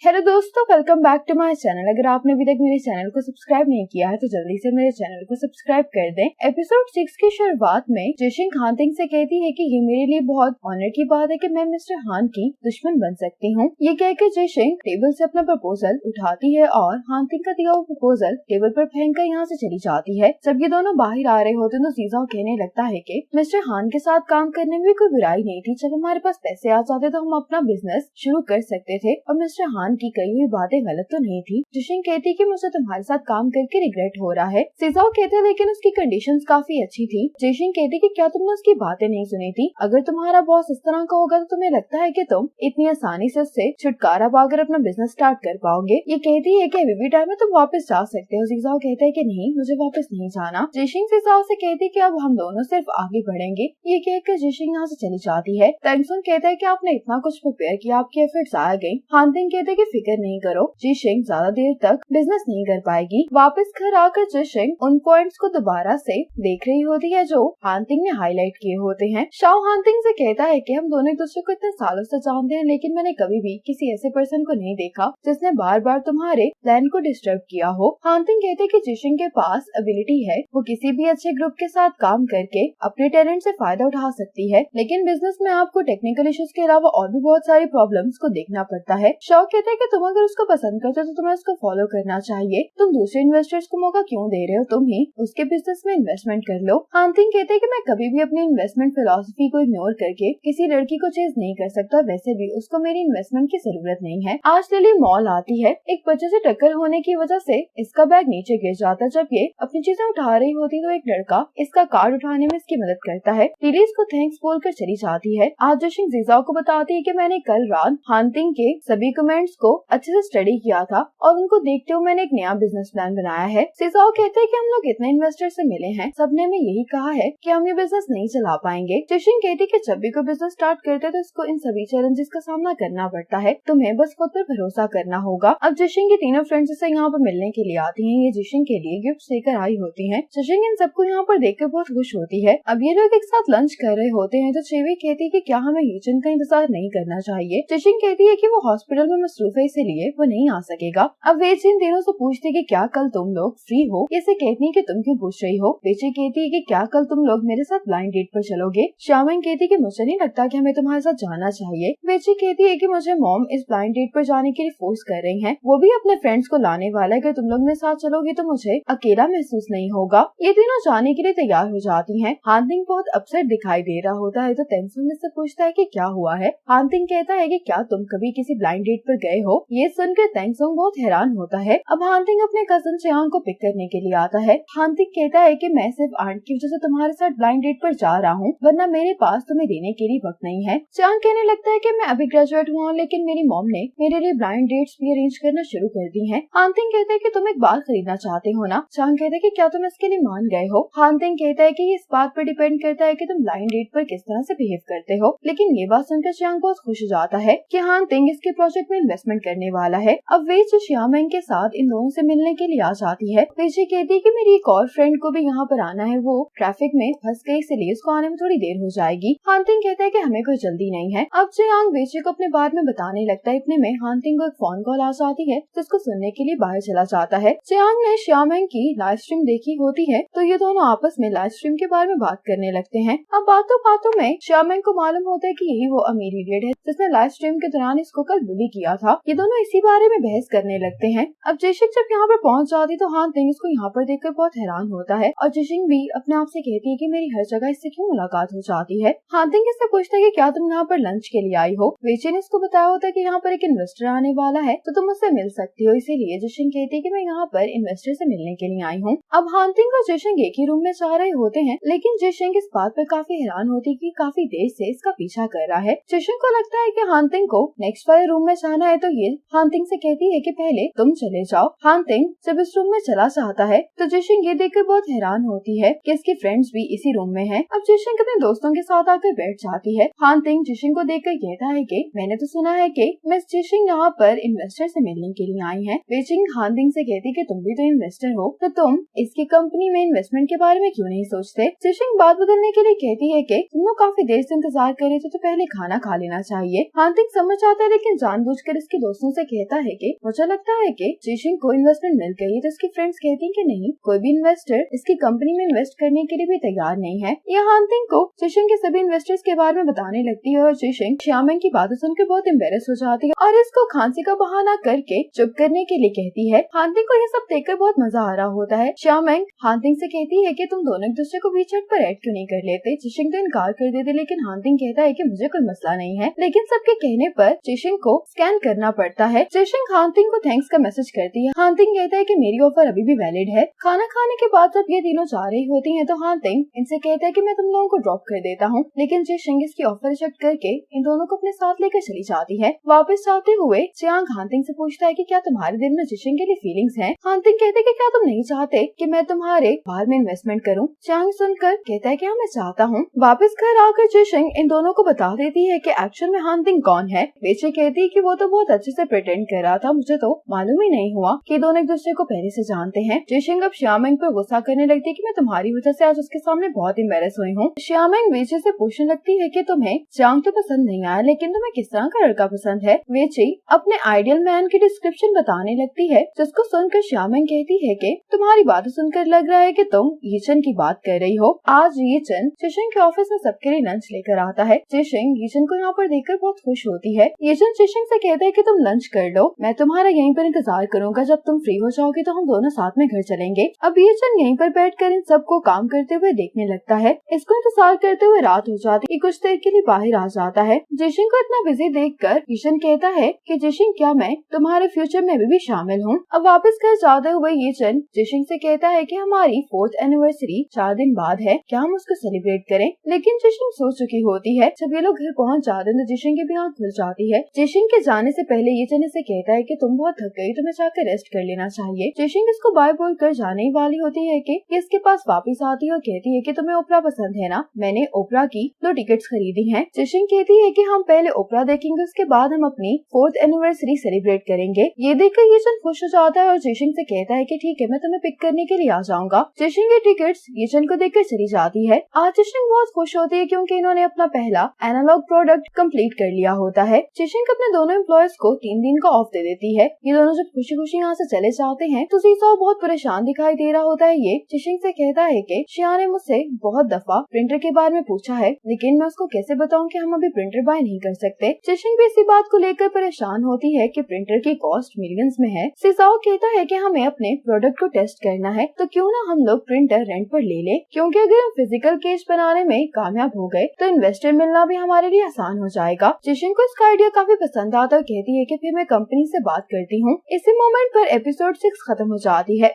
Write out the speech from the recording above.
Hello दोस्तों, welcome back to my channel. अगर आपने अभी तक मेरे चैनल को सब्सक्राइब नहीं किया है तो जल्दी से मेरे चैनल को सब्सक्राइब कर दें। एपिसोड 6 की शुरुआत में जिशिंग हानतिंग से कहती है कि ये मेरे लिए बहुत ऑनर की बात है कि मैं मिस्टर हान की दुश्मन बन सकती हूँ। ये कहकर जिशिंग टेबल से अपना प्रपोजल उठाती है और हानतिंग का दिया हुआ प्रपोजल टेबल पर फेंक कर यहाँ से चली जाती है। जब ये दोनों बाहर आ रहे होते हैं तो सीजाओ कहने लगता है कि मिस्टर हान के साथ काम करने में भी कोई बुराई नहीं थी। जब हमारे पास पैसे आ जाते तो हम अपना बिजनेस शुरू कर सकते थे और मिस्टर हान की कही हुई बातें गलत तो नहीं थी। जिशिंग कहती कि मुझे तुम्हारे साथ काम करके रिग्रेट हो रहा है। सीजाओ कहते लेकिन उसकी कंडीशंस काफी अच्छी थी। जिशिंग कहती कि क्या तुमने उसकी बातें नहीं सुनी थी? अगर तुम्हारा बॉस इस तरह का होगा तो तुम्हें लगता है कि तुम इतनी आसानी से उससे छुटकारा पाकर अपना बिजनेस स्टार्ट कर पाओगे? ये कहती है कि अभी भी टाइम है, तुम वापस जा सकते हो। सीजाओ कहता है कि नहीं, मुझे वापस नहीं जाना। जिशिंग सीजाओ से कहती कि अब हम दोनों सिर्फ आगे बढ़ेंगे। ये कहकर जिशिंग यहाँ से चली जाती है। तेंगसुन कहता है कि आपने इतना कुछ प्रिपेयर किया, आपके एफर्ट्स आ गए। हानतिंग कहते हैं कि फिक्र नहीं करो, जिशिंग ज्यादा देर तक बिजनेस नहीं कर पाएगी। वापस घर आकर जिशिंग उन पॉइंट्स को दोबारा से देख रही होती है जो हानतिंग ने हाईलाइट किए होते हैं। शाओ हानतिंग से कहता है कि हम दोनों एक दूसरे को इतने सालों से जानते हैं, लेकिन मैंने कभी भी किसी ऐसे पर्सन को नहीं देखा जिसने बार बार तुम्हारे प्लान को डिस्टर्ब किया हो। हानतिंग कहते हैं कि जिशिंग के पास एबिलिटी है, वो किसी भी अच्छे ग्रुप के साथ काम करके अपने टैलेंट से फायदा उठा सकती है, लेकिन बिजनेस में आपको टेक्निकल इश्यूज के अलावा और भी बहुत सारी प्रॉब्लम्स को देखना पड़ता है। शाओ कहता है कि तुम अगर उसको पसंद करते हो तो तुम्हें उसको फॉलो करना चाहिए। तुम दूसरे इन्वेस्टर्स को मौका क्यों दे रहे हो? तुम ही उसके बिजनेस में इन्वेस्टमेंट कर लो। हानतिंग कहते हैं कि मैं कभी भी अपनी इन्वेस्टमेंट फिलॉसफी को इग्नोर करके किसी लड़की को चेज नहीं कर सकता। वैसे भी उसको मेरी इन्वेस्टमेंट की जरूरत नहीं है। आज लिली मॉल आती है। एक बच्चे से टक्कर होने की वजह से इसका बैग नीचे गिर जाता है। जब ये अपनी चीजें उठा रही होती तो एक लड़का इसका कार्ड उठाने में इसकी मदद करता है। लिली इसको थैंक्स बोलकर चली जाती है। आज जिशिंग जीजाओ को बताती है कि मैंने कल रात हानतिंग के सभी कमेंट्स को अच्छे से स्टडी किया था और उनको देखते हुए मैंने एक नया बिजनेस प्लान बनाया है। सीजाओ कहते हैं कि हम लोग इतने इन्वेस्टर से मिले हैं, सबने में यही कहा है कि हम ये बिजनेस नहीं चला पाएंगे। जिशिंग कहती कि जब भी कोई बिजनेस स्टार्ट करते तो इसको इन सभी चैलेंजेस का सामना करना पड़ता है, तुम्हें बस खुद पर भरोसा करना होगा। अब जिशिंग की तीनों फ्रेंड्स से यहाँ पर मिलने के लिए आती हैं। ये जिशिंग के लिए गिफ्ट लेकर आई होती हैं। जिशिंग इन सबको यहाँ पर देखकर बहुत खुश होती है। अब ये लोग एक साथ लंच कर रहे होते हैं तो चेवी कहती है कि क्या हमें यूजिन का इंतजार नहीं करना चाहिए? जिशिंग कहती है कि वो हॉस्पिटल में मसरूफ है, इसीलिए वो नहीं आ सकेगा। अब वेची इन तीनों से पूछती है कि क्या कल तुम लोग फ्री हो? इसे कहती है कि तुम क्यों पूछ रही हो? वेची कहती है कि क्या कल तुम लोग मेरे साथ ब्लाइंड डेट पर चलोगे? शामिंग कहती है कि मुझे नहीं लगता कि हमें तुम्हारे साथ जाना चाहिए। वेची कहती है कि मुझे मॉम इस ब्लाइंड डेट पर जाने के लिए फोर्स कर रही है, वो भी अपने फ्रेंड्स को लाने वाला है। अगर तुम लोग मेरे साथ चलोगे तो मुझे अकेला महसूस नहीं होगा। ये तीनों जाने के लिए तैयार हो जाती है। हानतिंग बहुत अपसेट दिखाई दे रहा होता है तो तेंगसुन इससे पूछता है कि क्या हुआ है? हानतिंग कहता है कि क्या तुम कभी किसी ब्लाइंड डेट पर गए हो? ये सुनकर तेंगसुन बहुत हैरान होता है। अब हानतिंग अपने कजन चियांग को पिक करने के लिए आता है। हानतिंग कहता है कि मैं सिर्फ आंट की वजह से तुम्हारे साथ ब्लाइंड डेट पर जा रहा हूँ, वरना मेरे पास तुम्हें देने के लिए वक्त नहीं है। चियांग कहने लगता है कि मैं अभी ग्रेजुएट हुआ हूँ, लेकिन मेरी मॉम ने मेरे लिए ब्लाइंड डेट्स भी अरेंज करना शुरू कर दी है। हानतिंग कहता है कि तुम एक बार खरीदना चाहते हो ना? चियांग कहता है कि क्या तुम इसके लिए मान गए हो? हानतिंग कहता है कि इस बात पर डिपेंड करता है कि तुम ब्लाइंड डेट पर किस तरह से बिहेव करते हो। लेकिन ये बात सुनकर चियांग बहुत खुश हो जाता है कि हानतिंग इसके प्रोजेक्ट में इन्वेस्टमेंट करने वाला है। अब वे श्यामेंग के साथ इन दोनों से मिलने के लिए आ जाती है। वेची कहती है कि मेरी एक और फ्रेंड को भी यहाँ पर आना है, वो ट्रैफिक में फंस गई, इसलिए उसको आने में थोड़ी देर हो जाएगी। हानतिंग कहता है कि हमें कोई जल्दी नहीं है। अब चियांग वेची को अपने बारे में बताने लगता है। इतने में हानतिंग को एक फोन कॉल आ जाती है जिसको सुनने के लिए बाहर चला जाता है। चियांग ने श्यामेंग की लाइव स्ट्रीम देखी होती है तो ये दोनों आपस में लाइव स्ट्रीम के बारे में बात करने लगते हैं। अब बातों बातों में श्यामेंग को मालूम होता है कि यही वो अमीर इडियट है जिसने लाइव स्ट्रीम के दौरान इसको कल बुली किया था। ये दोनों इसी बारे में बहस करने लगते हैं। अब जिशिंग जब यहाँ पर पहुँच जाती तो हानतिंग इसको यहाँ पर देखकर बहुत हैरान होता है और जिशिंग भी अपने आप से कहती है कि मेरी हर जगह इससे क्यों मुलाकात हो जाती है। हानतिंग इससे पूछता है कि क्या तुम यहाँ पर लंच के लिए आई हो? वेची ने इसको बताया होता है कि यहाँ पर एक इन्वेस्टर आने वाला है तो तुम उससे मिल सकती हो, इसीलिए जिशिंग कहती है कि मैं यहाँ पर इन्वेस्टर से मिलने के लिए आई हूँ। अब हानतिंग और जिशिंग एक ही रूम में जा रहे होते हैं, लेकिन जिशिंग इस बात पर काफी हैरान होती है कि काफी देर से इसका पीछा कर रहा है। जिशिंग को लगता है कि हानतिंग को नेक्स्ट वाले रूम में जाना है तो ये हानतिंग से कहती है कि पहले तुम चले जाओ। हानतिंग जब इस रूम में चला जाता है तो जिशिंग ये देखकर बहुत हैरान होती है कि इसकी फ्रेंड्स भी इसी रूम में हैं। अब जिशिंग अपने दोस्तों के साथ आकर बैठ जाती है। हानतिंग जिशिंग को देखकर कहता है कि मैंने तो सुना है कि मिस जिशिंग यहाँ पर इन्वेस्टर से मिलने के लिए आई हैं। जिशिंग हानतिंग से कहती कि तुम भी तो इन्वेस्टर हो, तो तुम इसकी कंपनी में इन्वेस्टमेंट के बारे में क्यों नहीं सोचते? जिशिंग बात बदलने के लिए कहती है कि तुम लोग काफी देर से इंतजार कर रहे थे तो पहले खाना खा लेना चाहिए। हानतिंग समझ आता है लेकिन जानबूझकर इसके उसके दोस्तों से कहता है कि मुझे लगता है कि जिशिंग को इन्वेस्टमेंट मिल गई है। तो उसकी फ्रेंड्स कहती हैं कि नहीं, कोई भी इन्वेस्टर इसकी कंपनी में इन्वेस्ट करने के लिए भी तैयार नहीं है। यह हानतिंग को जिशिंग के सभी इन्वेस्टर्स के बारे में बताने लगती है और जिशिंग श्यामेंग की बातें सुनकर बहुत एम्बेरस हो जाती है और इसको खांसी का बहाना करके चुप करने के लिए कहती है। हानतिंग को यह सब देखकर बहुत मजा आ रहा होता है। श्यामेंग हानतिंग से कहती है कि तुम दोनों एक दूसरे को वीचैट पर ऐड क्यों नहीं कर लेते। जिशिंग तो इनकार कर देते, लेकिन हानतिंग कहता है कि मुझे कोई मसला नहीं है, लेकिन सबके कहने पर जिशिंग को स्कैन करना पड़ता है। जिशिंग हानतिंग को थैंक्स का मैसेज करती है। हानतिंग कहता है कि मेरी ऑफर अभी भी वैलिड है। खाना खाने के बाद जब ये तीनों जा रही होती हैं तो हानतिंग इनसे कहता है कि मैं तुम लोगों को ड्रॉप कर देता हूँ, लेकिन जिशिंग इसकी ऑफर रिजेक्ट करके इन दोनों को अपने साथ लेकर चली जाती है। वापस जाते हुए चियांग हानतिंग से पूछता है कि क्या तुम्हारे दिल में जिशिंग के लिए फीलिंग्स हैं। हानतिंग कहते हैं कि क्या तुम नहीं चाहते कि मैं तुम्हारे बाहर में इन्वेस्टमेंट करूं। चियांग सुनकर कहता है कि हाँ, मैं चाहता हूँ। वापस घर आकर जिशिंग इन दोनों को बता देती है कि एक्चुअल में हानतिंग कौन है। वेचे कहती है कि वो तो बहुत अच्छे से प्रिटेंड कर रहा था, मुझे तो मालूम ही नहीं हुआ कि दोनों एक दूसरे को पहले से जानते हैं। जिशिंग अब श्यामेंग पर गुस्सा करने लगती है कि मैं तुम्हारी वजह से आज उसके सामने बहुत एम्बेरस हुई हूँ। श्यामेंग वेचे से पूछने लगती है कि तुम्हें चियांग तो पसंद नहीं आया, लेकिन तुम्हें किस तरह का लड़का पसंद है। वेचे अपने आइडियल मैन की डिस्क्रिप्शन बताने लगती है, जिसको सुनकर श्यामेंग कहती है कि तुम्हारी बातें सुनकर लग रहा है कि तुम यीचन की बात कर रही हो। आज यीचन जिशिंग के ऑफिस में सबके लिए लंच लेकर आता है। जिशिंग यीचन को यहाँ पर देखकर बहुत खुश होती है। यीचन जिशिंग से कहता है कि तुम लंच कर लो, मैं तुम्हारा यहीं पर इंतजार करूंगा। जब तुम फ्री हो जाओगे तो हम दोनों साथ में घर चलेंगे। अब यीचन यहीं पर बैठकर इन सबको काम करते हुए देखने लगता है। इसको इंतजार करते हुए रात हो जाती है। कुछ देर के लिए बाहर आ जाता है। जिशिंग को इतना बिजी देखकर यीचन कहता है कि जिशिंग, क्या मैं तुम्हारे फ्यूचर में अभी भी शामिल हूँ। अब वापस घर जाते हुए यीचन जिशिंग से कहता है कि हमारी 4th एनिवर्सरी 4 दिन बाद है, क्या हम उसको सेलिब्रेट करें। लेकिन जिशिंग सो चुकी होती है। जब ये लोग घर पहुँच जाते हैं तो जिशिंग की भी आँख खुल जाती है। जिशिंग के जाने से पहले यीचन इसे कहता है कि तुम बहुत थक गई, तुम्हें जाकर रेस्ट कर लेना चाहिए। जिशिंग इसको बाय बोलकर जाने ही वाली होती है कि ये इसके पास वापस आती है और कहती है कि तुम्हें ओपरा पसंद है ना, मैंने ओपरा की 2 टिकट्स खरीदी हैं। जिशिंग कहती है कि हम पहले ओपरा देखेंगे, उसके बाद हम अपनी 4th एनिवर्सरी सेलिब्रेट करेंगे। ये देखकर यीचन खुश हो जाता है और जिशिंग से कहता है कि ठीक है, मैं तुम्हें पिक करने के लिए आ जाऊंगा। जिशिंग की टिकट्स यीचन को देकर चली जाती है। आज जिशिंग बहुत खुश होती है क्योंकि इन्होंने अपना पहला एनालॉग प्रोडक्ट कंप्लीट कर लिया होता है। जिशिंग अपने दोनों एम्प्लॉयज को 3 दिन का ऑफ दे देती है। ये दोनों जब खुशी खुशी यहाँ से चले जाते हैं तो सीसो बहुत परेशान दिखाई दे रहा होता है। ये जिशिंग से कहता है कि शिया ने मुझसे बहुत दफा प्रिंटर के बारे में पूछा है, लेकिन मैं उसको कैसे बताऊं कि हम अभी प्रिंटर बाय नहीं कर सकते। जिशिंग भी इसी बात को लेकर परेशान होती है कि प्रिंटर की कॉस्ट मिलियंस में है। सिसाओ कहता है कि हमें अपने प्रोडक्ट को टेस्ट करना है, तो क्यों ना हम लोग प्रिंटर रेंट पर ले ले, क्योंकि अगर हम फिजिकल केस बनाने में कामयाब हो गए तो इन्वेस्टर मिलना भी हमारे लिए आसान हो जाएगा। जिशिंग को इसका आइडिया काफी पसंद आता है और कहती है कि फिर मैं कंपनी से बात करती हूँ। इसी मोमेंट पर एपिसोड 6 खत्म हो जाती है।